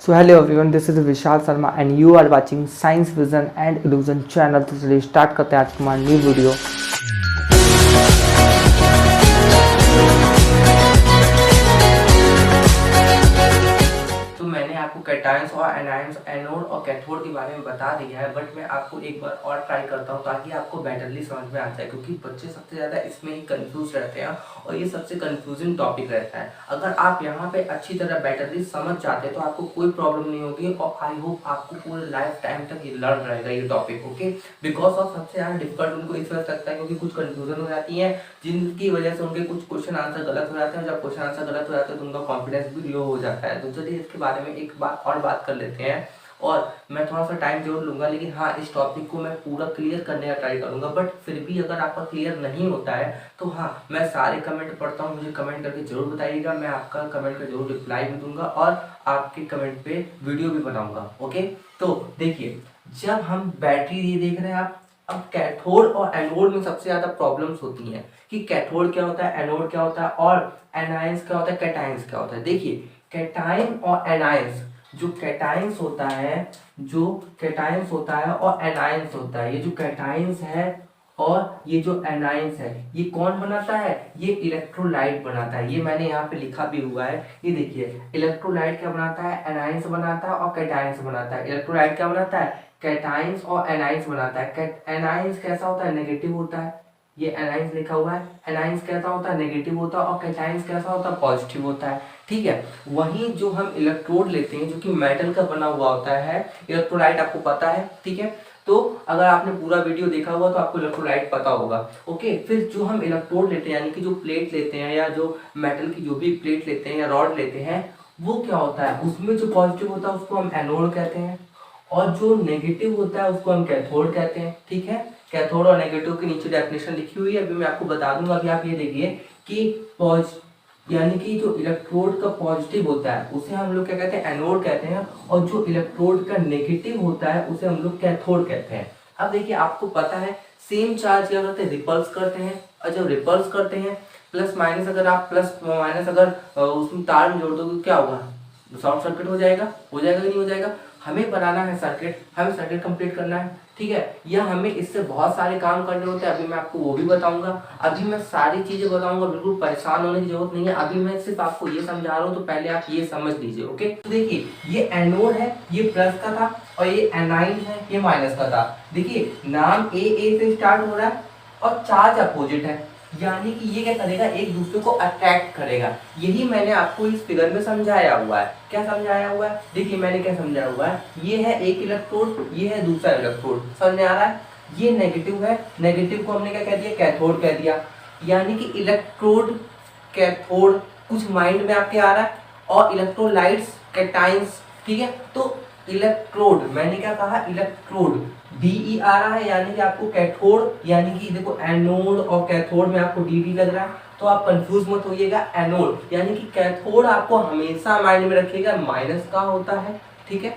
So hello everyone, this is Vishal Sharma and you are watching Science Vision and Illusion channel। तो चलिए start करते हैं आज की हमारी न्यू वीडियो। तो मैंने आपको कैटायंस और एनायंस, एनोड और कैथोड के बारे में बता दिया है, बट मैं आपको एक बार और ट्राई करता हूँ ताकि आपको बेटरली समझ में आ जाए, क्योंकि बच्चे सबसे ज़्यादा इसमें ही कंफ्यूज रहते हैं और ये सबसे कंफ्यूजिंग टॉपिक रहता है। अगर आप यहाँ पे अच्छी तरह बेटरली समझ जाते हैं तो आपको कोई प्रॉब्लम नहीं होगी और आई होप आपको पूरे लाइफ टाइम तक ये लर्न रहेगा ये टॉपिक। ओके, बिकॉज ऑफ सबसे ज़्यादा डिफिकल्ट उनको इस वजह से लगता है क्योंकि कुछ कंफ्यूजन हो जाती है, जिनकी वजह से उनके कुछ क्वेश्चन आंसर गलत हो जाते हैं। जब क्वेश्चन आंसर गलत हो जाते हैं तो उनका कॉन्फिडेंस भी लो हो जाता है। तो चलिए इसके बारे में एक बार और बात कर लेते हैं, और मैं थोड़ा सा टाइम जरूर लूंगा, लेकिन हाँ इस टॉपिक को मैं पूरा क्लियर करने का ट्राई करूंगा। बट फिर भी अगर आपका क्लियर नहीं होता है तो हाँ, मैं सारे कमेंट पढ़ता हूँ, मुझे कमेंट करके जरूर बताइएगा, मैं आपका कमेंट का जरूर रिप्लाई भी दूंगा और आपके कमेंट पे वीडियो भी बनाऊंगा। ओके, तो देखिए, जब हम बैटरी ये देख रहे हैं आप, अब कैथोड और एनोड में सबसे ज्यादा प्रॉब्लम्स होती हैं कि कैथोड क्या होता है, एनोड क्या होता है और एनायंस क्या होता है, कैटायंस क्या होता है। देखिए, कैटायन और एनायंस, जो कैटायंस होता है, और एनायंस होता है, ये जो कैटायंस है और ये जो एनायंस है, ये कौन बनाता है, ये इलेक्ट्रोलाइट बनाता है। ये मैंने यहाँ पे लिखा भी हुआ है, ये देखिए, इलेक्ट्रोलाइट क्या बनाता है, एनायंस बनाता है और कैटायंस बनाता है। इलेक्ट्रोलाइट क्या बनाता है, कैटायंस और एनायंस बनाता है। एनायंस कैसा होता है, नेगेटिव होता है, ये एनायंस लिखा हुआ है, एनायंस कैसा होता है, नेगेटिव होता है, और कैटायंस कैसा होता है, पॉजिटिव होता है। ठीक है, वहीं जो हम इलेक्ट्रोड लेते हैं जो कि मेटल का बना हुआ होता है, इलेक्ट्रोलाइट आपको पता है। ठीक है, तो अगर आपने पूरा वीडियो देखा हुआ तो आपको इलेक्ट्रोलाइट पता होगा। ओके, फिर जो हम इलेक्ट्रोड लेते हैं, यानी कि जो प्लेट लेते हैं या जो मेटल की जो भी प्लेट लेते हैं या रॉड लेते हैं, वो क्या होता है, उसमें जो पॉजिटिव होता है उसको हम एनोड कहते हैं और जो नेगेटिव होता है उसको हम कैथोड कहते हैं। ठीक है, कैथोड और नेगेटिव के नीचे डेफिनेशन लिखी हुई है, अभी मैं आपको बता दूंगा। अभी आप ये देखिए कि यानी कि जो इलेक्ट्रोड का पॉजिटिव होता है उसे हम लोग क्या कहते हैं, एनोड कहते हैं, और जो इलेक्ट्रोड का नेगेटिव होता है उसे हम लोग कैथोड कहते हैं। अब देखिए, आपको पता है सेम चार्ज क्या करते हैं, रिपल्स करते हैं, और जब रिपल्स करते हैं प्लस माइनस, अगर आप प्लस माइनस अगर उसमें तार में जोड़ दोगे क्या होगा, शॉर्ट सर्किट हो जाएगा कि नहीं हो जाएगा। हमें बनाना है सर्किट, हमें सर्किट कंप्लीट करना है। ठीक है, या हमें इससे बहुत सारे काम करने होते हैं, अभी मैं आपको वो भी बताऊंगा। अभी मैं सारी चीजें बताऊंगा, बिल्कुल परेशान होने की जरूरत नहीं है। अभी मैं सिर्फ आपको ये समझा रहा हूँ, तो पहले आप ये समझ लीजिए। ओके, तो देखिए, ये एनोड है, ये प्लस का था, और ये एनाइन है, ये माइनस का था। देखिए, नाम ए से स्टार्ट हो रहा है और चार्ज अपोजिट है, यानी कि ये क्या करेगा, एक दूसरे को अट्रैक्ट करेगा। यही मैंने आपको इस फिगर में समझाया हुआ है। क्या समझाया हुआ है, देखिए मैंने क्या समझाया हुआ है, ये है एक इलेक्ट्रोड, ये है दूसरा इलेक्ट्रोड, समझ में आ रहा है। ये नेगेटिव है, नेगेटिव को हमने क्या कह दिया, कैथोड कह दिया, यानी कि इलेक्ट्रोड कैथोड कुछ माइंड में आपके आ रहा है, और इलेक्ट्रोलाइट्स कैटायंस। ठीक है, तो इलेक्ट्रोड, मैंने क्या कहा, इलेक्ट्रोड डी आ रहा है, यानी कि आपको कैथोड, यानी कि देखो एनोड और कैथोड में आपको डी लग रहा है, तो आप कंफ्यूज मत होइएगा। एनोड यानी कि कैथोड आपको हमेशा माइंड में रखिएगा माइनस का होता है। ठीक है,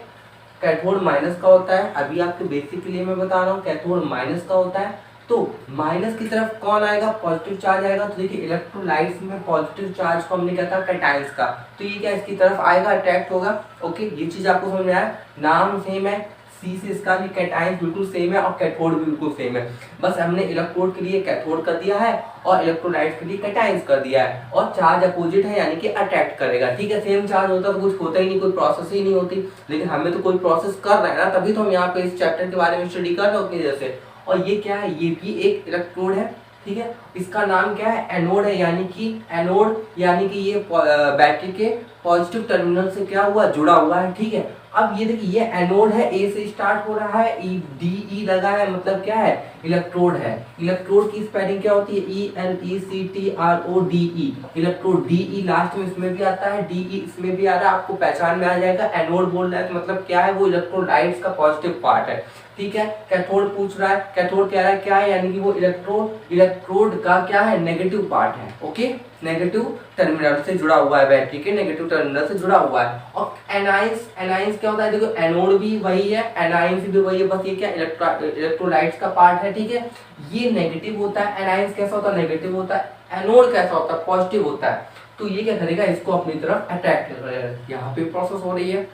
कैथोड माइनस का होता है, अभी आपके बेसिक के लिए मैं बता रहा हूँ, कैथोड माइनस का होता है। तो माइनस की तरफ कौन आएगा, पॉजिटिव चार्ज आएगा। तो देखिए, इलेक्ट्रोलाइट्स में पॉजिटिव चार्ज को हमने क्या था, कैटायंस का, तो ये क्या इसकी तरफ आएगा, अट्रैक्ट होगा। ओके, ये चीज आपको समझ में आया, नाम सेम है, सी से इसका भी कैटायंस बिल्कुल सेम है और कैथोड भी बिल्कुल सेम है, बस हमने इलेक्ट्रोड के लिए कैथोड कर दिया है और इलेक्ट्रोलाइट के लिए कैटायंस कर दिया है, और चार्ज अपोजिट है यानी कि अट्रैक्ट करेगा। ठीक है, सेम चार्ज होता तो कुछ होता ही नहीं, कोई प्रोसेस ही नहीं होती, लेकिन हमें तो कोई प्रोसेस कर रहे हैं ना, तभी तो हम यहाँ पे इस चैप्टर के बारे में स्टडी कर रहे हो अपनी वजह से। और ये क्या है, ये भी एक इलेक्ट्रोड है। ठीक है, इसका नाम क्या है, एनोड है, यानी कि एनोड यानी कि ये बैटरी के पॉजिटिव टर्मिनल से क्या हुआ, जुड़ा हुआ है। ठीक है, अब ये देखिए, ये एनोड है, ए से स्टार्ट हो रहा है, डी लगा है, मतलब क्या है, इलेक्ट्रोड है। इलेक्ट्रोड की स्पेलिंग क्या होती है, ELECTRODE, इलेक्ट्रोड। डी लास्ट में इसमें भी आता है, डी इसमें भी आ रहा है, आपको पहचान में आ जाएगा। एनोड बोल रहा है तो मतलब क्या है, वो इलेक्ट्रोलाइट्स का पॉजिटिव पार्ट है। ठीक है, कैथोड पूछ रहा है, कैथोड कह रहा है क्या है, यानी कि वो इलेक्ट्रोड का क्या है, नेगेटिव पार्ट है। ओके, नेगेटिव टर्मिनल से जुड़ा हुआ है, बैटरी के नेगेटिव टर्मिनल से जुड़ा हुआ है। और एनाइंस क्या होता है, देखो एनोड भी वही है, एनाइंस भी वही है, बस ये क्या इलेक्ट्रोलाइट्स का पार्ट है। ठीक है, ये नेगेटिव होता है, एनाइंस कैसा होता है, नेगेटिव होता है, एनोड कैसा होता है, पॉजिटिव होता है। तो ये क्या करेगा, इसको अपनी तरफ अट्रैक्ट करेगा। यहाँ पे प्रोसेस हो रही है,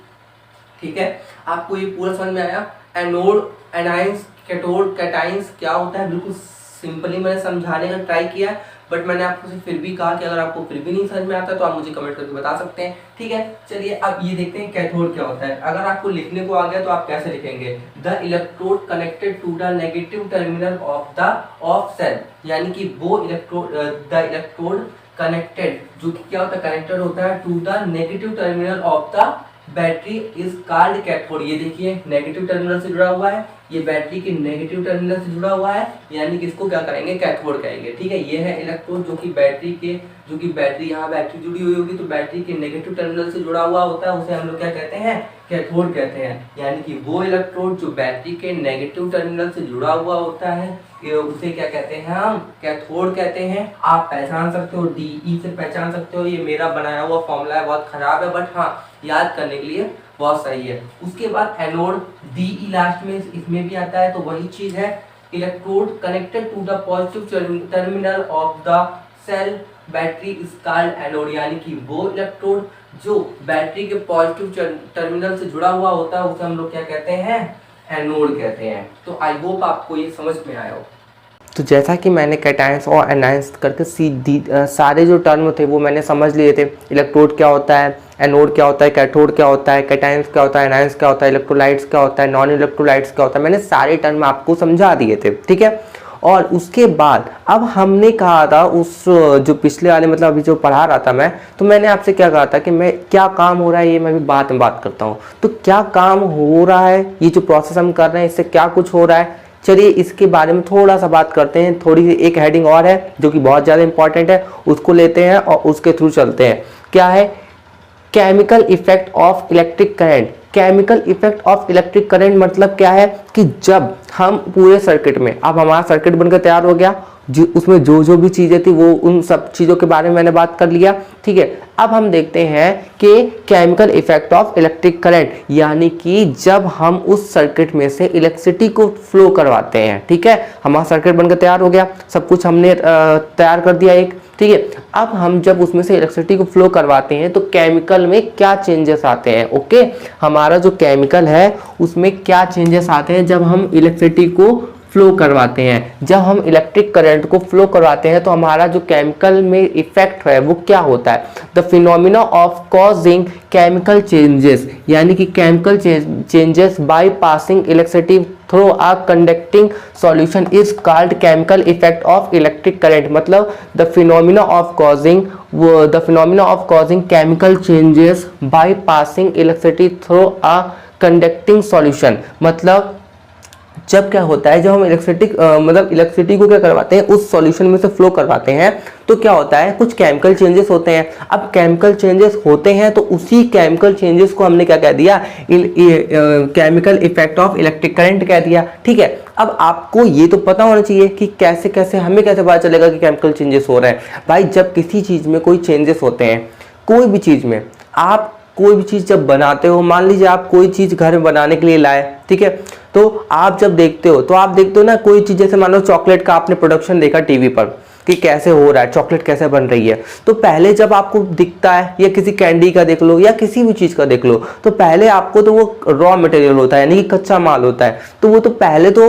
ठीक है, आपको ये पूरा समझ में आया। एनोड, एनाइंस, कैथोड, कैटाइंस क्या होता है, बिल्कुल सिंपली मैंने समझाने का ट्राई किया, बट मैंने आपको फिर भी कहा कि अगर आपको फिर भी नहीं समझ में आता तो आप मुझे कमेंट करके बता सकते हैं, ठीक है। चलिए अब ये देखते हैं कैथोड क्या होता है। अगर आपको लिखने को आ गया तो आप कैसे लिखेंगे, the electrode connected to the negative terminal of cell, यानी कि वो इलेक्ट्रोड, द इलेक्ट्रोड कनेक्टेड, जो कि क्या होता है, कनेक्टेड होता है to the negative terminal of the battery is called cathode. ये देखिए नेगेटिव टर्मिनल से जुड़ा हुआ है, ये बैटरी के नेगेटिव टर्मिनल से जुड़ा हुआ है, यानी कि इसको क्या करेंगे, कैथोड कहेंगे, ठीक है। ये है इलेक्ट्रोड जो कि बैटरी यहाँ बैटरी जुड़ी हुई होगी तो बैटरी के नेगेटिव टर्मिनल से जुड़ा हुआ होता है, उसे हम लोग क्या कहते हैं, कैथोड कहते हैं। यानी कि वो इलेक्ट्रोड जो बैटरी के नेगेटिव टर्मिनल से जुड़ा हुआ होता है उसे क्या कहते हैं, हम कैथोड कहते हैं। आप पहचान सकते हो, DE से पहचान सकते हो, ये मेरा बनाया हुआ फॉर्मूला है, बहुत खराब है बट हाँ याद करने के लिए बहुत सही है। उसके बाद एनोड, DE लास्ट में इसमें भी आता है, तो वही चीज है, electrode connected to the positive terminal of the cell battery is called anode, यानी कि वो इलेक्ट्रोड जो बैटरी के पॉजिटिव टर्मिनल से जुड़ा हुआ होता है उसे हम लोग क्या कहते हैं, एनोड कहते हैं। तो आई होप आपको ये समझ में आया हो। तो जैसा कि मैंने कैटायंस और एनायंस करके सारे जो टर्म थे वो मैंने समझ लिए थे। इलेक्ट्रोड क्या होता है, एनोड क्या होता है, कैथोड क्या होता है, कैटायंस क्या होता है, एनायंस क्या होता है, इलेक्ट्रोलाइट्स क्या होता है, नॉन इलेक्ट्रोलाइट्स क्या होता है, मैंने सारे टर्म आपको समझा दिए थे, ठीक है। और उसके बाद अब हमने कहा था उस जो पिछले वाले मतलब अभी जो पढ़ा रहा था मैं, तो मैंने आपसे क्या कहा था कि मैं क्या काम हो रहा है ये मैं भी बाद में बात करता हूँ। तो क्या काम हो रहा है, ये जो प्रोसेस हम कर रहे हैं इससे क्या कुछ हो रहा है, चलिए इसके बारे में थोड़ा सा बात करते हैं। थोड़ी सी एक हेडिंग और है जो कि बहुत ज़्यादा इंपॉर्टेंट है, उसको लेते हैं और उसके थ्रू चलते हैं। क्या है, chemical effect of electric current. Chemical effect of electric current मतलब क्या है कि जब हम पूरे सर्किट में, अब हमारा सर्किट बनकर तैयार हो गया, उसमें जो जो भी चीजें थी वो उन सब चीजों के बारे में मैंने बात कर लिया, ठीक है। अब हम देखते हैं कि chemical effect of electric current, यानी कि जब हम उस सर्किट में से इलेक्ट्रिसिटी को फ्लो करवाते हैं, ठीक है। हमारा सर्किट बनकर तैयार हो गया, सब कुछ हमने तैयार कर दिया एक, ठीक है। अब हम जब उसमें से इलेक्ट्रिसिटी को फ्लो करवाते हैं तो केमिकल में क्या चेंजेस आते हैं, ओके। हमारा जो केमिकल है उसमें क्या चेंजेस आते हैं जब हम इलेक्ट्रिसिटी को फ्लो करवाते हैं। जब हम इलेक्ट्रिक करंट को फ्लो करवाते हैं तो हमारा जो केमिकल में इफेक्ट है वो क्या होता है, the phenomena of causing chemical changes, यानी कि chemical changes by passing electricity through a conducting solution is called chemical effect of electric current. मतलब the phenomena of causing chemical changes by passing electricity through a conducting solution. मतलब जब क्या होता है, जब हम इलेक्ट्रिसिटी को क्या करवाते हैं, उस सॉल्यूशन में से फ्लो करवाते हैं तो क्या होता है, कुछ केमिकल चेंजेस होते हैं। अब केमिकल चेंजेस होते हैं तो उसी केमिकल चेंजेस को हमने क्या कह दिया, chemical effect of electric current कह दिया, ठीक है। अब आपको ये तो पता होना चाहिए कि कैसे कैसे हमें कैसे पता चलेगा कि केमिकल चेंजेस हो रहे हैं। भाई जब किसी चीज में कोई चेंजेस होते हैं, कोई भी चीज में, आप कोई भी चीज जब बनाते हो, मान लीजिए आप कोई चीज घर में बनाने के लिए लाए, ठीक है, तो आप जब देखते हो तो आप देखते हो ना कोई चीज, जैसे मान लो चॉकलेट का आपने प्रोडक्शन देखा टीवी पर कि कैसे हो रहा है, चॉकलेट कैसे बन रही है, तो पहले जब आपको दिखता है, या किसी कैंडी का देख लो या किसी भी चीज का देख लो, तो पहले आपको तो वो रॉ मटेरियल होता है, यानी कि कच्चा माल होता है, तो वो तो पहले तो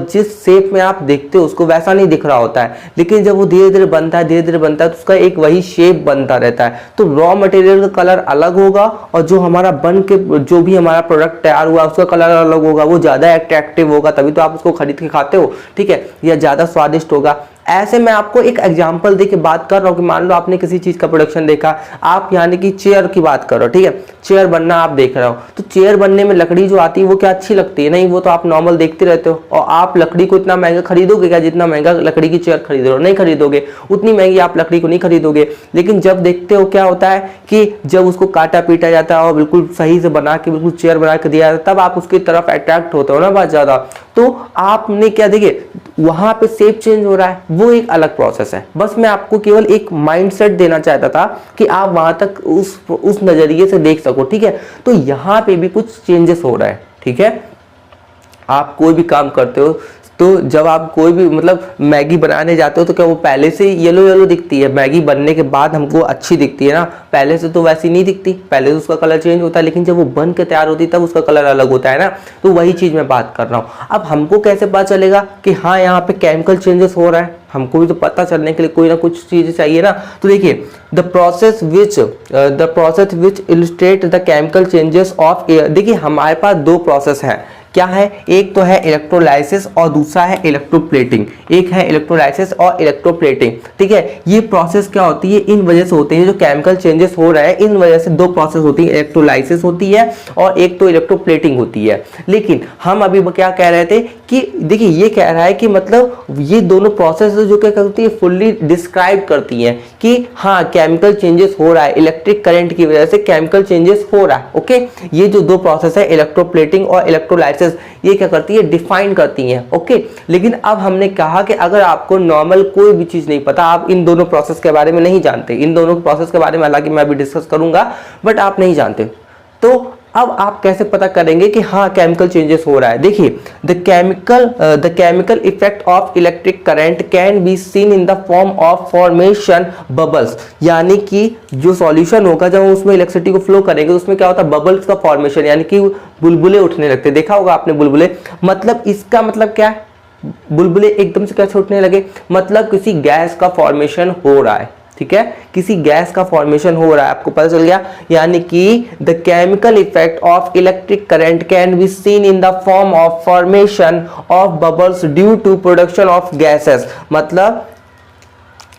जिस शेप में आप देखते हो उसको वैसा नहीं दिख रहा होता है, लेकिन जब वो धीरे धीरे बनता है तो उसका एक वही शेप बनता रहता है। तो रॉ मटेरियल का कलर अलग होगा और जो हमारा बन के जो भी हमारा प्रोडक्ट तैयार हुआ उसका कलर अलग होगा, वो ज्यादा अट्रैक्टिव होगा, तभी तो आप उसको खरीद के खाते हो, ठीक है, या ज्यादा स्वादिष्ट होगा। ऐसे मैं आपको एक एग्जांपल देके बात कर रहा हूँ कि मान लो आपने किसी चीज का प्रोडक्शन देखा, आप यानी कि चेयर की बात कर रहे हो, ठीक है, चेयर बनना आप देख रहे हो, तो चेयर बनने में लकड़ी जो आती है वो क्या अच्छी लगती है, नहीं, वो तो आप नॉर्मल देखते रहते हो। और आप लकड़ी को इतना महंगा खरीदोगे क्या, जितना महंगा लकड़ी की चेयर खरीद रहे हो, नहीं खरीदोगे, उतनी महंगी आप लकड़ी को नहीं खरीदोगे। लेकिन जब देखते हो क्या होता है कि जब उसको काटा पीटा जाता है और बिल्कुल सही से बना के बिल्कुल चेयर बना के दिया जाता है, तब आप उसकी तरफ अट्रैक्ट होते हो ना बहुत ज्यादा। तो आपने क्या, देखिए वहां पे शेप चेंज हो रहा है, वो एक अलग प्रोसेस है। बस मैं आपको केवल एक माइंडसेट देना चाहता था कि आप वहां तक उस नजरिए से देख सको, ठीक है। तो यहाँ पे भी कुछ चेंजेस हो रहा है, ठीक है। आप कोई भी काम करते हो, तो जब आप कोई भी मतलब मैगी बनाने जाते हो तो क्या वो पहले से येलो येलो दिखती है? मैगी बनने के बाद हमको अच्छी दिखती है ना, पहले से तो वैसी नहीं दिखती, पहले तो उसका कलर चेंज होता है, लेकिन जब वो बन के तैयार होती है तब उसका कलर अलग होता है ना। तो वही चीज़ मैं बात कर रहा हूँ। अब हमको कैसे पता चलेगा कि हाँ यहाँ पे केमिकल चेंजेस हो रहा है? हमको भी तो पता चलने के लिए कोई ना कुछ चीज़ चाहिए ना। तो देखिए the process which illustrate the chemical changes of air. देखिए हमारे पास दो प्रोसेस हैं, क्या है? एक तो है इलेक्ट्रोलाइसिस और दूसरा है इलेक्ट्रोप्लेटिंग। एक है इलेक्ट्रोलाइसिस और इलेक्ट्रोप्लेटिंग, ठीक है। ये प्रोसेस क्या होती है? इन वजह से होती है, जो केमिकल चेंजेस हो रहा है इन वजह से दो प्रोसेस होती है, इलेक्ट्रोलाइसिस होती है और एक तो इलेक्ट्रोप्लेटिंग होती है। लेकिन हम अभी क्या कह रहे थे कि देखिए ये कह रहा है कि मतलब ये दोनों प्रोसेस जो क्या करती है, फुल्ली डिस्क्राइब करती हैं कि हाँ केमिकल चेंजेस हो रहा है, इलेक्ट्रिक करंट की वजह से केमिकल चेंजेस हो रहा है। ओके, ये जो दो प्रोसेस है इलेक्ट्रोप्लेटिंग और इलेक्ट्रोलाइसिस, ये क्या करती है? डिफाइन करती हैं। ओके, लेकिन अब हमने कहा कि अगर आपको नॉर्मल कोई भी चीज नहीं पता, आप इन दोनों प्रोसेस के बारे में नहीं जानते, इन दोनों प्रोसेस के बारे में हालांकि मैं अभी डिस्कस करूंगा, बट आप नहीं जानते, तो अब आप कैसे पता करेंगे कि हाँ केमिकल चेंजेस हो रहा है? देखिए the chemical effect of electric current can be seen in the form of formation bubbles. यानी कि जो सॉल्यूशन होगा जब हम उसमें इलेक्ट्रिसिटी को फ्लो करेंगे तो उसमें क्या होता है? बबल्स का फॉर्मेशन, यानी कि बुलबुले उठने लगते। देखा होगा आपने बुलबुले, मतलब इसका मतलब क्या है? बुलबुले एकदम से कैसे उठने लगे? मतलब किसी गैस का फॉर्मेशन हो रहा है, ठीक है, किसी गैस का फॉर्मेशन हो रहा है, आपको पता चल गया। यानी कि the chemical effect of electric current can be seen in the form of formation of bubbles due to production of gases. मतलब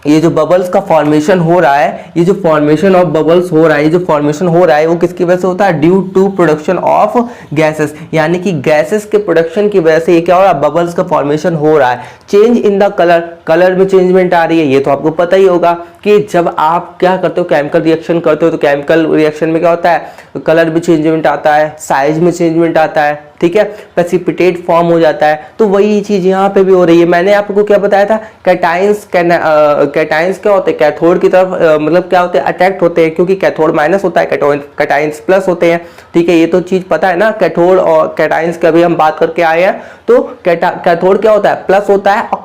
ये जो बबल्स का फॉर्मेशन हो रहा है, ये जो फॉर्मेशन ऑफ बबल्स हो रहा है, ये जो फॉर्मेशन हो रहा है वो किसकी वजह से होता है? Due to production of gases. यानी कि गैसेस के प्रोडक्शन की वजह से ये क्या हो रहा है? बबल्स का फॉर्मेशन हो रहा है। चेंज इन द कलर में चेंजमेंट आ रही है, ये तो आपको पता ही होगा कि जब आप क्या करते हो, केमिकल रिएक्शन करते हो, तो केमिकल रिएक्शन में क्या होता है? कलर में चेंजमेंट आता है, साइज में चेंजमेंट आता है, ठीक है, प्रेसिपिटेट फॉर्म हो जाता है। तो वही चीज यहाँ पे भी हो रही है। मैंने आपको क्या बताया था? कैटाइंस क्या होते हैं? कैथोड की तरफ मतलब क्या होते हैं? अट्रैक्ट होते हैं, क्योंकि कैथोड माइनस होता है, कैटाइंस प्लस होते हैं, ठीक है। ये तो चीज पता है ना, कैथोड और कैटाइंस की अभी हम बात करके आए हैं। तो कैथोड क्या होता है? प्लस होता है, और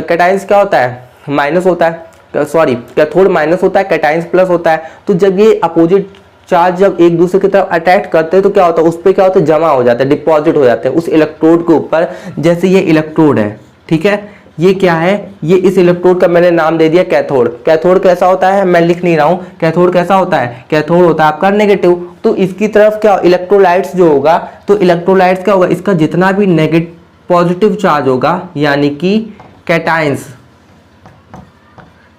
कैटाइंस क्या होता है? माइनस होता है। सॉरी, कैथोड माइनस होता है, कैटाइंस प्लस होता है। तो जब ये अपोजिट चार्ज जब एक दूसरे की तरफ अटैक करते हैं तो क्या होता है? उस पर क्या होता है? जमा हो जाता है, डिपॉजिट हो जाते हैं उस इलेक्ट्रोड के ऊपर। जैसे ये इलेक्ट्रोड है, ठीक है, ये क्या है? ये इस इलेक्ट्रोड का मैंने नाम दे दिया कैथोड। कैथोड कैसा होता है? मैं लिख नहीं रहा हूं। कैथोड कैसा होता है? कैथोड होता है आपका नेगेटिव। तो इसकी तरफ क्या इलेक्ट्रोलाइट्स जो होगा, तो इलेक्ट्रोलाइट्स क्या होगा? इसका जितना भी नेगेटिव पॉजिटिव चार्ज होगा, यानी कि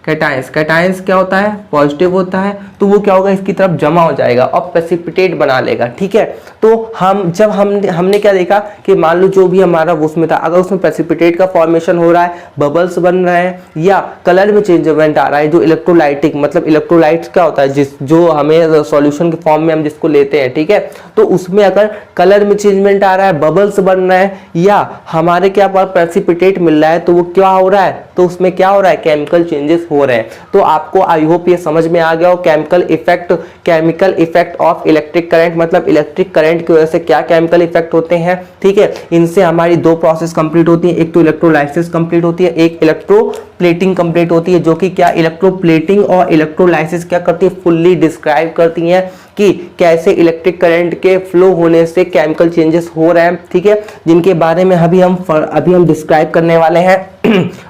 कैटाइंस क्या होता है? पॉजिटिव होता है। तो वो क्या होगा? इसकी तरफ जमा हो जाएगा और प्रेसिपिटेट बना लेगा, ठीक है। तो हमने क्या देखा कि मान लो जो भी हमारा उसमें था, अगर उसमें प्रेसिपिटेट का फॉर्मेशन हो रहा है, बबल्स बन रहे हैं या कलर में चेंजमेंट आ रहा है, जो इलेक्ट्रोलाइटिक मतलब इलेक्ट्रोलाइट्स क्या होता है? जो हमें सॉल्यूशन के फॉर्म में हम जिसको लेते हैं, ठीक है, तो उसमें अगर कलर में चेंजमेंट आ रहा है, बबल्स बन रहे हैं या हमारे क्या प्रेसिपिटेट मिल रहा है, तो वो क्या हो रहा है? तो उसमें क्या हो रहा है? केमिकल चेंजेस हो रहे हैं। तो आपको आई होप ये समझ में आ गया हो chemical effect of electric current, मतलब इलेक्ट्रिक करंट की वजह से क्या केमिकल इफेक्ट होते हैं, ठीक है। इनसे हमारी दो प्रोसेस कंप्लीट होती है, एक तो इलेक्ट्रोलाइसिस कंप्लीट होती है, एक इलेक्ट्रोप्लेटिंग कंप्लीट होती है, जो कि क्या इलेक्ट्रोप्लेटिंग और इलेक्ट्रोलाइसिस क्या करती है? फुल्ली डिस्क्राइब करती हैं कि कैसे इलेक्ट्रिक करंट के फ्लो होने से केमिकल चेंजेस हो रहे हैं, ठीक है, जिनके बारे में अभी हम डिस्क्राइब करने वाले हैं।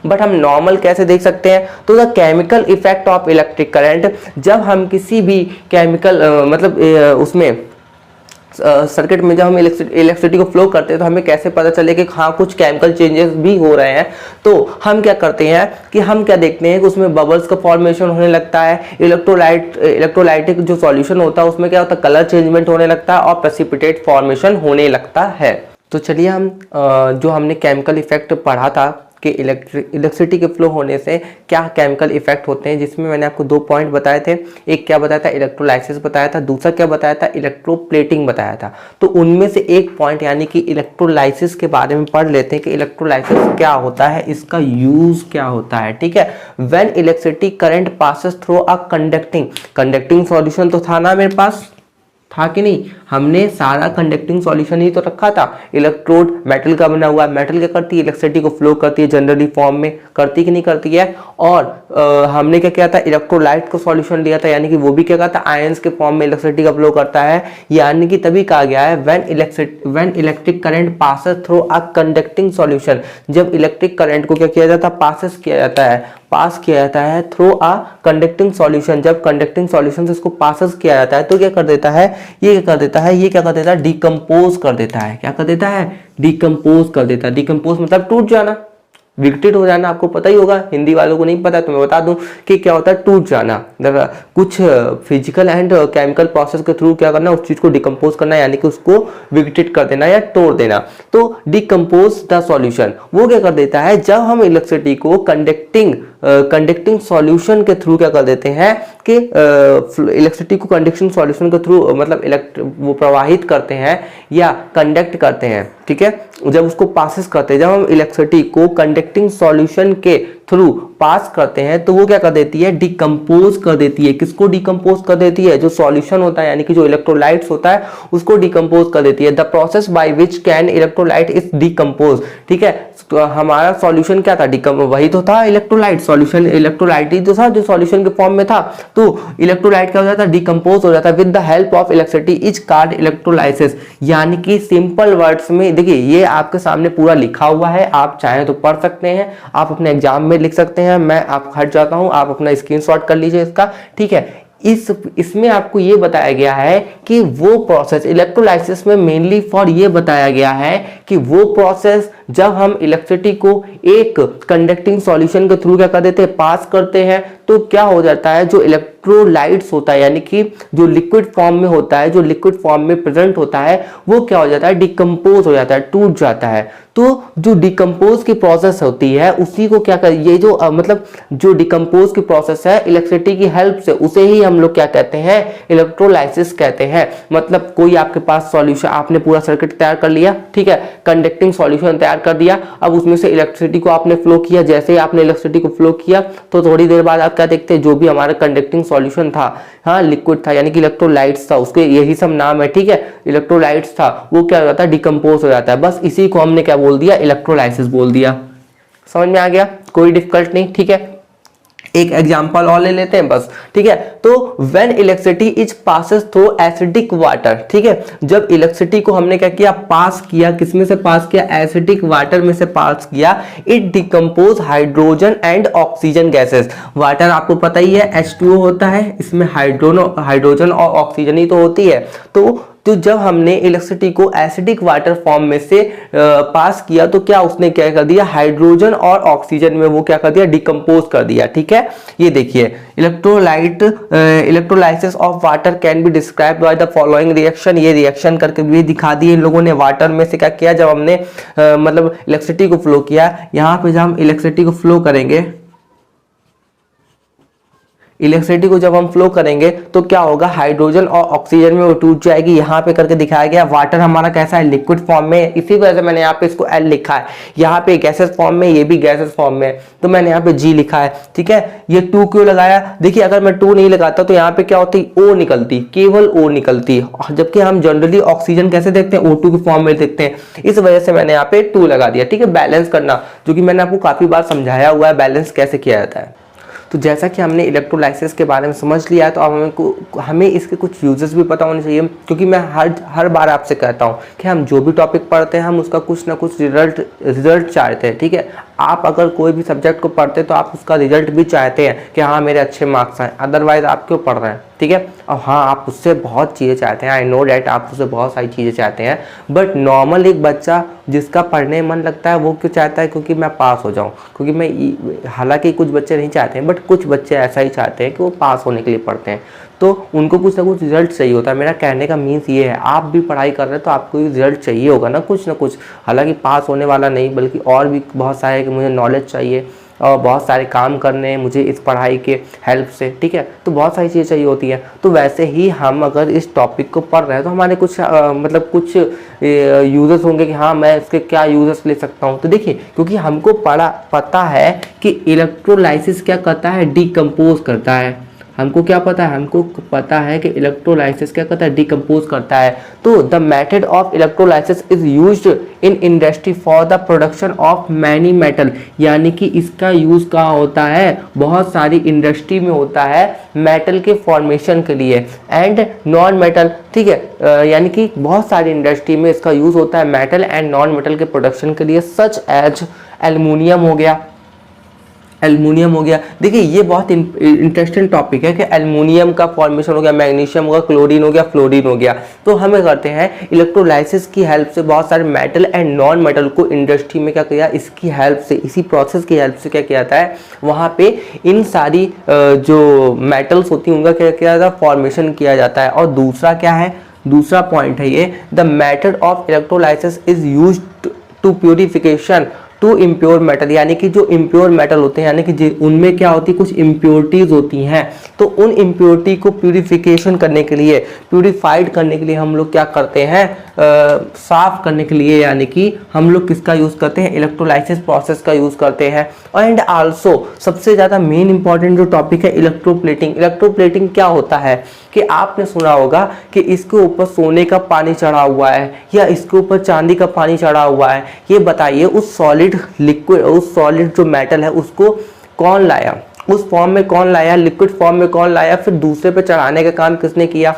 बट हम नॉर्मल कैसे देख सकते हैं? तो the chemical effect of electric current, जब हम किसी भी केमिकल उसमें सर्किट में जब हम इलेक्ट्रिसिटी को फ्लो करते हैं तो हमें कैसे पता चले कि हाँ कुछ केमिकल चेंजेस भी हो रहे हैं? तो हम क्या करते हैं कि हम क्या देखते हैं कि उसमें बबल्स का फॉर्मेशन होने लगता है, इलेक्ट्रोलाइटिक जो सॉल्यूशन होता है उसमें क्या होता है? कलर चेंजमेंट होने लगता है और प्रेसिपिटेट फॉर्मेशन होने लगता है। तो चलिए हम जो हमने केमिकल इफेक्ट पढ़ा था कि इलेक्ट्रिसिटी के फ्लो होने से क्या केमिकल इफेक्ट होते हैं, जिसमें मैंने आपको दो पॉइंट बताए थे। एक क्या बताया था? इलेक्ट्रोलाइसिस बताया था, दूसरा क्या बताया था? इलेक्ट्रोप्लेटिंग बताया था। तो उनमें से एक पॉइंट यानी कि इलेक्ट्रोलाइसिस के बारे में पढ़ लेते हैं कि इलेक्ट्रोलाइसिस क्या होता है, इसका यूज क्या होता है, ठीक है। When electricity current passes through a conducting solution, तो था ना मेरे पास था कि नहीं, हमने सारा कंडक्टिंग सॉल्यूशन ही तो रखा था। इलेक्ट्रोड मेटल का बना हुआ है, मेटल क्या करती है, इलेक्ट्रिसिटी को फ्लो करती है, जनरली फॉर्म में करती कि नहीं करती है। और हमने क्या किया था, इलेक्ट्रोलाइट को सॉल्यूशन लिया था, यानी कि वो भी क्या कहता है, आयंस के फॉर्म में इलेक्ट्रिसिटी का फ्लो करता है। यानी कि तभी कहा गया है when electric current passes through a conducting solution, जब इलेक्ट्रिक करंट को क्या किया जाता है, पास किया जाता है थ्रू अ कंडक्टिंग सॉल्यूशन, जब कंडक्टिंग सॉल्यूशन से इसको पास किया जाता है तो क्या कर देता है, ये क्या कर देता है, डिकम्पोज कर देता है। क्या कर देता है, डिकम्पोज कर देता है। डिकम्पोज मतलब टूट जाना, विघटित हो जाना। आपको पता ही होगा, हिंदी वालों को नहीं पता तो मैं बता दूं कि क्या होता है, टूट जाना। कुछ फिजिकल एंड केमिकल प्रोसेस के थ्रू क्या करना, उस चीज को डिकम्पोज करना, यानी कि उसको विघटित कर देना या तोड़ देना। तो डिकम्पोज द सॉल्यूशन वो क्या कर देता है, जब हम इलेक्ट्रिसिटी को कंडक्टिंग सॉल्यूशन के थ्रू क्या कर देते हैं कि इलेक्ट्रिसिटी को कंडक्टिंग सॉल्यूशन के थ्रू मतलब वो प्रवाहित करते हैं या कंडक्ट करते हैं, ठीक है। जब उसको पासिस करते हैं, जब हम इलेक्ट्रिसिटी को कंडक्टिंग सॉल्यूशन के थ्रू पास करते हैं तो वो क्या कर देती है, डिकम्पोज कर देती है। किसको डिकम्पोज कर देती है, जो सॉल्यूशन होता है यानी कि जो इलेक्ट्रोलाइट्स होता है उसको डिकम्पोज कर देती है। The process by which can electrolyte is decompose, ठीक है। तो हमारा सॉल्यूशन क्या था, वही तो था इलेक्ट्रोलाइट, सॉल्यूशन इलेक्ट्रोलाइट ही तो था जो सॉल्यूशन के फॉर्म में था। तो इलेक्ट्रोलाइट क्या हो जाता है, डिकम्पोज हो जाता है। With the help of electricity is called electrolysis. यानी कि सिंपल वर्ड्स में देखिए, ये आपके सामने पूरा लिखा हुआ है, आप चाहें तो पढ़ सकते हैं, आप अपने एग्जाम में लिख सकते हैं। मैं आप हट जाता हूं, आप अपना स्क्रीनशॉट कर लीजिए इसका, ठीक है। इसमें आपको ये बताया गया है कि वो प्रोसेस इलेक्ट्रोलाइसिस में मेनली फॉर ये बताया गया है कि वो प्रोसेस जब हम इलेक्ट्रिसिटी को एक कंडक्टिंग सॉल्यूशन के थ्रू क्या कर देते हैं, पास करते हैं, तो क्या हो जाता है, जो इलेक्ट्रोलाइट्स होता है यानी कि जो लिक्विड फॉर्म में होता है, जो लिक्विड फॉर्म में प्रेजेंट होता है, वो क्या हो जाता है, डिकम्पोज हो जाता है, टूट जाता है। तो जो डिकम्पोज की प्रोसेस होती है उसी को क्या कर, ये जो मतलब जो डिकम्पोज की प्रोसेस है इलेक्ट्रिसिटी की हेल्प से, उसे ही हम लोग क्या कहते हैं, इलेक्ट्रोलाइसिस कहते हैं। मतलब कोई आपके पास सॉल्यूशन, आपने पूरा सर्किट तैयार कर लिया, ठीक है, कंडक्टिंग सॉल्यूशन तैयार कर दिया, अब उसमें से इलेक्ट्रिसिटी को आपने फ्लो किया। जैसे ही आपने इलेक्ट्रिसिटी को फ्लो किया तो थोड़ी देर बाद आप क्या देखते हैं, जो भी हमारा कंडक्टिंग सॉल्यूशन था, हाँ लिक्विड था यानी कि इलेक्ट्रोलाइट्स था, उसके यही सब नाम है, ठीक है, इलेक्ट्रोलाइट्स था, वो क्या हो जाता है, डिकम्पोज हो जाता है। बस इसी को हमने क्या बोल दिया, इलेक्ट्रोलाइसिस बोल दिया। समझ में आ गया, कोई डिफिकल्ट नहीं, ठीक है। एक एग्जांपल और ले लेते हैं बस, ठीक है। तो when electricity is passes through acidic water, ठीक है, जब इलेक्ट्रिसिटी को हमने क्या किया, पास किया, किसमें से पास किया, एसिडिक वाटर में से पास किया, it decompose hydrogen and oxygen gases. Water आपको पता ही है H2O होता है, इसमें हाइड्रोजन और ऑक्सीजन ही तो होती है। तो जब हमने इलेक्ट्रिसिटी को एसिडिक वाटर फॉर्म में से पास किया तो क्या उसने क्या कर दिया, हाइड्रोजन और ऑक्सीजन में वो क्या कर दिया, डिकम्पोज कर दिया, ठीक है। ये देखिए, electrolysis of water can be describe by the following reaction. ये रिएक्शन करके भी दिखा दिए इन लोगों ने। वाटर में से क्या किया, जब हमने मतलब इलेक्ट्रिसिटी को फ्लो किया, यहाँ पे जब हम इलेक्ट्रिसिटी को फ्लो करेंगे, इलेक्ट्रिसिटी को जब हम फ्लो करेंगे तो क्या होगा, हाइड्रोजन और ऑक्सीजन में वो टूट जाएगी। यहाँ पे करके दिखाया गया, वाटर हमारा कैसा है, लिक्विड फॉर्म में, इसी वजह से मैंने यहाँ पे इसको L लिखा है। यहाँ पे गैसेस फॉर्म में, ये भी गैसेस फॉर्म में, तो मैंने यहाँ पे G लिखा है, ठीक है। ये 2 क्यों लगाया, देखिए अगर मैं 2 नहीं लगाता तो यहाँ पे क्या होती, O निकलती, केवल O निकलती, जबकि हम जनरली ऑक्सीजन कैसे देखते हैं, O2 के फॉर्म में देखते हैं। इस वजह से मैंने यहाँ पे 2 लगा दिया, ठीक है। बैलेंस करना, जो कि मैंने आपको काफी बार समझाया हुआ है, बैलेंस कैसे किया जाता है। तो जैसा कि हमने इलेक्ट्रोलाइसिस के बारे में समझ लिया है, तो अब हमें इसके कुछ यूजेस भी पता होने चाहिए, क्योंकि मैं हर बार आपसे कहता हूँ कि हम जो भी टॉपिक पढ़ते हैं हम उसका कुछ ना कुछ रिजल्ट चाहते हैं, ठीक है। आप अगर कोई भी सब्जेक्ट को पढ़ते हैं तो आप उसका रिजल्ट भी चाहते हैं कि हाँ मेरे अच्छे मार्क्स आए, अदरवाइज आप क्यों पढ़ रहे हैं, ठीक है। और हाँ, आप उससे बहुत चीज़ें चाहते हैं, आई नो डैट, आप उससे बहुत सारी चीज़ें चाहते हैं, बट नॉर्मल एक बच्चा जिसका पढ़ने में मन लगता है वो क्यों चाहता है, क्योंकि मैं पास हो जाऊँ, क्योंकि मैं, हालांकि कुछ बच्चे नहीं चाहते हैं, बट कुछ बच्चे ऐसा ही चाहते हैं कि वो पास होने के लिए पढ़ते हैं, तो उनको कुछ ना कुछ रिजल्ट चाहिए होता है। मेरा कहने का मीन्स ये है, आप भी पढ़ाई कर रहे हैं तो आपको रिजल्ट चाहिए होगा ना कुछ, हालांकि पास होने वाला नहीं, बल्कि और भी बहुत सारे कि मुझे नॉलेज चाहिए और बहुत सारे काम करने हैं मुझे इस पढ़ाई के हेल्प से, ठीक है। तो बहुत सारी चीज़ें चाहिए होती हैं। तो वैसे ही हम अगर इस टॉपिक को पढ़ रहे हैं तो हमारे कुछ मतलब कुछ यूजर्स होंगे कि हाँ मैं इसके क्या यूजर्स ले सकता हूँ। तो देखिए, क्योंकि हमको पता है कि इलेक्ट्रोलाइसिस क्या करता है, डिकम्पोज करता है, हमको क्या पता है, हमको पता है कि इलेक्ट्रोलाइसिस क्या करता है, डिकम्पोज करता है। तो the method of electrolysis is used in industry for the production of many metal, यानी कि इसका यूज कहाँ होता है, बहुत सारी इंडस्ट्री में होता है मेटल के फॉर्मेशन के लिए एंड नॉन मेटल, ठीक है, यानी कि बहुत सारी इंडस्ट्री में इसका यूज होता है मेटल एंड नॉन मेटल के प्रोडक्शन के लिए, सच एज एल्युमिनियम हो गया, एल्युमिनियम हो गया। देखिए ये बहुत इंटरेस्टिंग टॉपिक है कि एल्युमिनियम का फॉर्मेशन हो गया, मैग्नीशियम हो गया, क्लोरीन हो गया, फ्लोरीन हो गया। तो हमें करते हैं इलेक्ट्रोलाइसिस की हेल्प से बहुत सारे मेटल एंड नॉन मेटल को इंडस्ट्री में क्या किया, इसकी हेल्प से, इसी प्रोसेस की हेल्प से क्या किया जाता है, वहाँ पे इन सारी जो मेटल्स होती हैं उनका क्या किया जाता है, फॉर्मेशन किया जाता है। और दूसरा क्या है, दूसरा पॉइंट है ये, the method of electrolysis is used to purification to impure metal, यानी कि जो इम्प्योर मेटल होते हैं, यानी कि उनमें क्या होती है, कुछ इम्प्योरिटीज होती हैं, तो उन इम्प्योरिटी को प्यूरिफिकेशन करने के लिए, प्यूरिफाइड करने के लिए हम लोग क्या करते हैं, साफ करने के लिए, यानी कि हम लोग किसका यूज करते हैं, इलेक्ट्रोलाइसिस प्रोसेस का यूज करते हैं। एंड आल्सो सबसे ज्यादा मेन इंपॉर्टेंट जो टॉपिक है इलेक्ट्रोप्लेटिंग। इलेक्ट्रोप्लेटिंग क्या होता है कि आपने सुना होगा कि इसके ऊपर सोने का पानी चढ़ा हुआ है या इसके ऊपर चांदी का पानी चढ़ा हुआ है। ये बताइए उस सॉलिड लिक्विड, उस सॉलिड जो मेटल है उसको कौन लाया, उस फॉर्म में कौन लाया, लिक्विड फॉर्म में कौन लाया, फिर दूसरे पे चढ़ाने का काम किसने किया,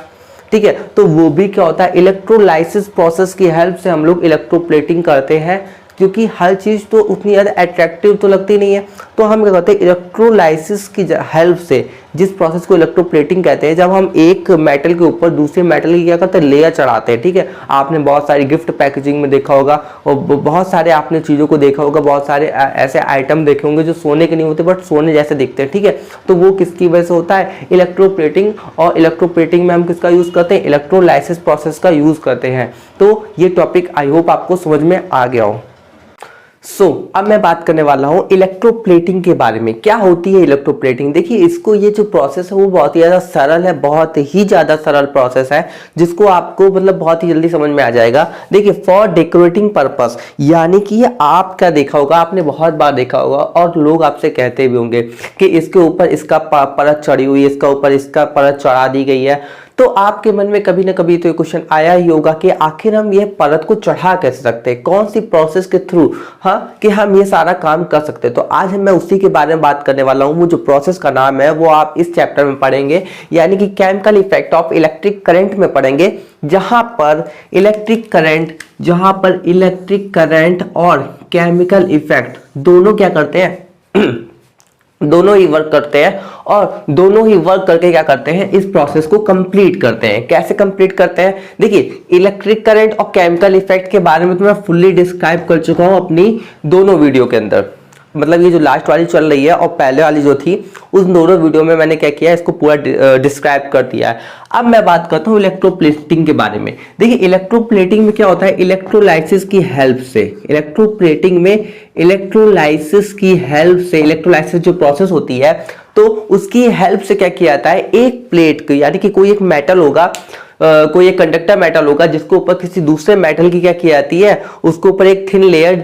ठीक है। तो वो भी क्या होता है, इलेक्ट्रोलाइसिस प्रोसेस की हेल्प से हम लोग इलेक्ट्रोप्लेटिंग करते हैं, क्योंकि हर चीज़ तो उतनी ज़्यादा अट्रैक्टिव तो लगती नहीं है। तो हम क्या करते हैं, इलेक्ट्रोलाइसिस की हेल्प से, जिस प्रोसेस को इलेक्ट्रोप्लेटिंग कहते हैं, जब हम एक मेटल के ऊपर दूसरे मेटल की क्या करते हैं, लेयर चढ़ाते हैं, ठीक है। आपने बहुत सारी गिफ्ट पैकेजिंग में देखा होगा और बहुत सारे आपने चीज़ों को देखा होगा, बहुत सारे ऐसे आइटम देखे होंगे जो सोने के नहीं होते बट सोने जैसे दिखते हैं, ठीक है। तो वो किसकी वजह से होता है, इलेक्ट्रोप्लेटिंग। और इलेक्ट्रोप्लेटिंग में हम किसका यूज़ करते हैं, इलेक्ट्रोलाइसिस प्रोसेस का यूज़ करते हैं। तो ये टॉपिक आई होप आपको समझ में आ गया हो। अब मैं बात करने वाला हूं इलेक्ट्रोप्लेटिंग के बारे में। क्या होती है इलेक्ट्रोप्लेटिंग? देखिए इसको, ये जो प्रोसेस है वो बहुत ही ज़्यादा सरल है, बहुत ही ज़्यादा सरल प्रोसेस है, जिसको आपको मतलब बहुत ही जल्दी समझ में आ जाएगा। देखिए फॉर डेकोरेटिंग पर्पस, यानी कि ये आप क्या देखा होगा, आपने बहुत बार देखा होगा और लोग आपसे कहते भी होंगे कि इसके ऊपर इसका परत चढ़ी हुई है, इसका ऊपर इसका परत चढ़ा दी गई है। तो आपके मन में कभी ना कभी तो ये क्वेश्चन आया ही होगा कि आखिर हम ये परत को चढ़ा कैसे सकते हैं, कौन सी प्रोसेस के थ्रू, हाँ, कि हम ये सारा काम कर सकते हैं। तो आज मैं उसी के बारे में बात करने वाला हूँ। वो जो प्रोसेस का नाम है वो आप इस चैप्टर में पढ़ेंगे, यानी कि chemical effect of electric current में पढ़ेंगे, जहां पर इलेक्ट्रिक करंट और केमिकल इफेक्ट दोनों क्या करते हैं दोनों ही वर्क करते हैं, और दोनों ही वर्क करके क्या करते हैं, इस प्रोसेस को कंप्लीट करते हैं। कैसे कंप्लीट करते हैं? देखिए इलेक्ट्रिक करंट और केमिकल इफेक्ट के बारे में तो मैं फुल्ली डिस्क्राइब कर चुका हूं अपनी दोनों वीडियो के अंदर। मतलब ये जो लास्ट वाली चल रही है और पहले वाली जो थी, उस दोनों वीडियो में मैंने क्या किया है, इसको पूरा डिस्क्राइब कर दिया है। अब मैं बात करता हूँ इलेक्ट्रोप्लेटिंग के बारे में। देखिए इलेक्ट्रोप्लेटिंग में क्या होता है, इलेक्ट्रोलाइसिस की हेल्प से, इलेक्ट्रोप्लेटिंग में इलेक्ट्रोलाइसिस जो प्रोसेस होती है, तो उसकी हेल्प से क्या किया जाता है, एक प्लेट की, यानी कि कोई एक मेटल होगा, कोई एक कंडक्टर मेटल होगा, जिसको ऊपर किसी दूसरे मेटल की क्या की जाती है, उसके ऊपर एक थिन लेयर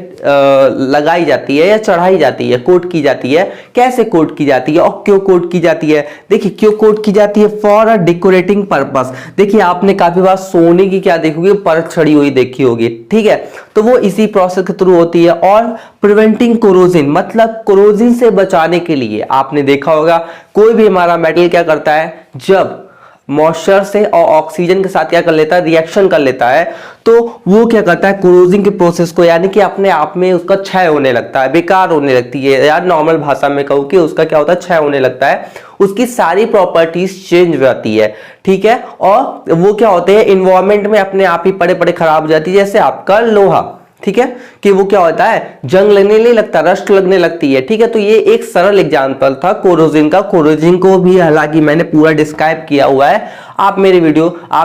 लगाई जाती है या चढ़ाई जाती है, कोट की जाती है। कैसे कोट की जाती है और क्यों कोट की जाती है? देखिए क्यों कोट की जाती है, फॉर अ डेकोरेटिंग पर्पस। देखिए आपने काफी बार सोने की क्या देखी होगी, परत चढ़ी हुई देखी होगी, ठीक है। तो वो इसी प्रोसेस के थ्रू होती है। और प्रिवेंटिंग कोरोजन, मतलब कोरोजन से बचाने के लिए आपने देखा होगा कोई भी हमारा मेटल क्या करता है, जब मॉइस्चर से और ऑक्सीजन के साथ क्या कर लेता है, रिएक्शन कर लेता है, तो वो क्या करता है, कोरोजिंग के प्रोसेस को, यानी कि अपने आप में उसका क्षय होने लगता है, बेकार होने लगती है, यार नॉर्मल भाषा में कहूँ कि उसका क्या होता है, क्षय होने लगता है, उसकी सारी प्रॉपर्टीज चेंज हो जाती है, ठीक है। और वो क्या होते हैं, इन्वायरमेंट में अपने आप ही पड़े पड़े खराब हो जाती है, जैसे आपका लोहा, ठीक है, कि वो क्या होता है, जंग लगने नहीं लगता, रस्ट लगने लगती है, ठीक है। तो ये एक सरल एग्जांपल था कोरोजन का। कोरोजन को भी हालांकि मैंने पूरा डिस्क्राइब किया हुआ है, आप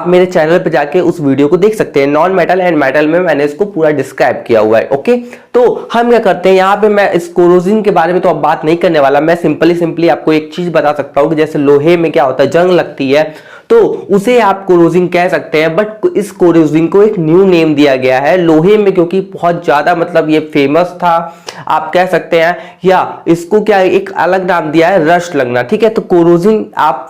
मेरे चैनल पे जाके उस वीडियो को देख सकते हैं। नॉन मेटल एंड मेटल में मैंने इसको पूरा डिस्क्राइब किया हुआ है, ओके। तो हम क्या करते हैं यहाँ पे, मैं इस कोरोजन के बारे में तो अब बात नहीं करने वाला, मैं सिंपली आपको एक चीज बता सकता हूँ कि जैसे लोहे में क्या होता है, जंग लगती है, तो उसे आप कोरोजिन कह सकते हैं, बट इस कोरोजिन को एक न्यू नेम दिया गया है लोहे में, क्योंकि बहुत ज्यादा मतलब ये फेमस था आप कह सकते हैं, या इसको क्या एक अलग नाम दिया है, रस्ट लगना। ठीक है, तो कोरोजिन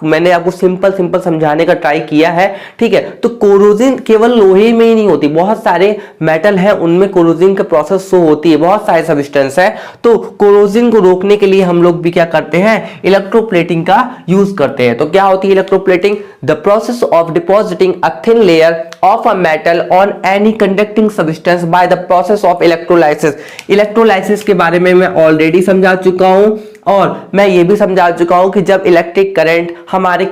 मैंने आपको सिंपल समझाने का ट्राई किया है। ठीक है, तो कोरोजिन केवल लोहे में ही नहीं होती, बहुत सारे मेटल है उनमें कोरोजिन का प्रोसेस शो होती है, बहुत सारे सब्सटेंस है। तो कोरोजिन को रोकने के लिए हम लोग भी क्या करते हैं, इलेक्ट्रोप्लेटिंग का यूज करते हैं। तो क्या होती है electroplating? The process of depositing a thin layer of a metal on any conducting substance by the process of electrolysis. Electrolysis के बारे में मैं ऑलरेडी समझा चुका हूं, और मैं ये भी समझा चुका हूं कि जब इलेक्ट्रिक करंट हमारे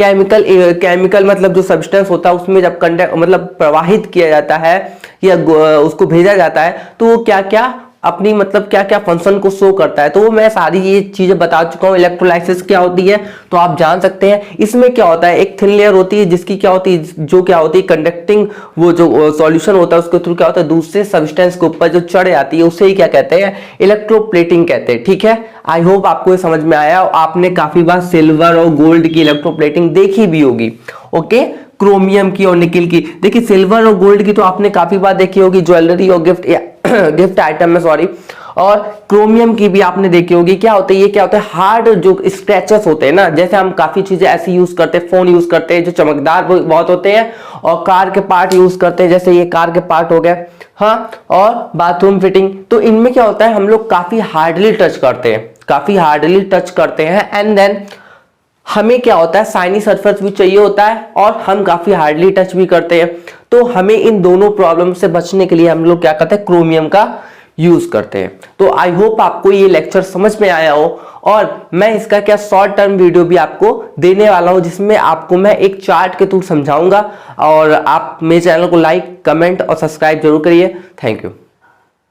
केमिकल मतलब जो सब्सटेंस होता है उसमें जब कंडक्ट मतलब प्रवाहित किया जाता है या उसको भेजा जाता है, तो वो क्या क्या अपनी मतलब क्या क्या फंक्शन को शो करता है। तो वो मैं सारी ये चीजें बता चुका हूँ। इलेक्ट्रोलाइसिस क्या होती है तो आप जान सकते हैं। इसमें क्या होता है, एक थिन लेयर होती है जिसकी क्या होती है, जो क्या होती है कंडक्टिंग, वो जो सॉल्यूशन होता है उसके थ्रू क्या होता है दूसरे सब्सटेंस के ऊपर जो चढ़ जाती है उसे ही क्या कहते हैं, इलेक्ट्रोप्लेटिंग कहते हैं। ठीक है, आई होप आपको ये समझ में आया और आपने काफी बार सिल्वर और गोल्ड की इलेक्ट्रोप्लेटिंग देखी भी होगी। ओके, क्रोमियम की और निकिल की। देखिए सिल्वर और गोल्ड की तो आपने काफी बार देखी होगी ज्वेलरी और गिफ्ट आइटम में, सॉरी। और क्रोमियम की भी आपने देखी होगी। क्या होता है, ये क्या होता है, हार्ड जो स्क्रैचेस होते हैं ना, जैसे हम काफी चीजें ऐसी यूज करते हैं, फोन यूज करते हैं जो चमकदार बहुत होते हैं, और कार के पार्ट यूज करते हैं, जैसे ये कार के पार्ट हो गए, हाँ, और बाथरूम फिटिंग। तो इनमें क्या होता है, हम लोग काफी हार्डली टच करते हैं, एंड देन हमें क्या होता है, शाइनी सरफेस भी चाहिए होता है और हम काफी हार्डली टच भी करते हैं। तो हमें इन दोनों प्रॉब्लम से बचने के लिए हम लोग क्या करते हैं, क्रोमियम का यूज करते हैं। तो आई होप आपको ये लेक्चर समझ में आया हो, और मैं इसका क्या शॉर्ट टर्म वीडियो भी आपको देने वाला हूं जिसमें आपको मैं एक चार्ट के थ्रू समझाऊंगा। और आप मेरे चैनल को लाइक, कमेंट और सब्सक्राइब जरूर करिए। Thank you.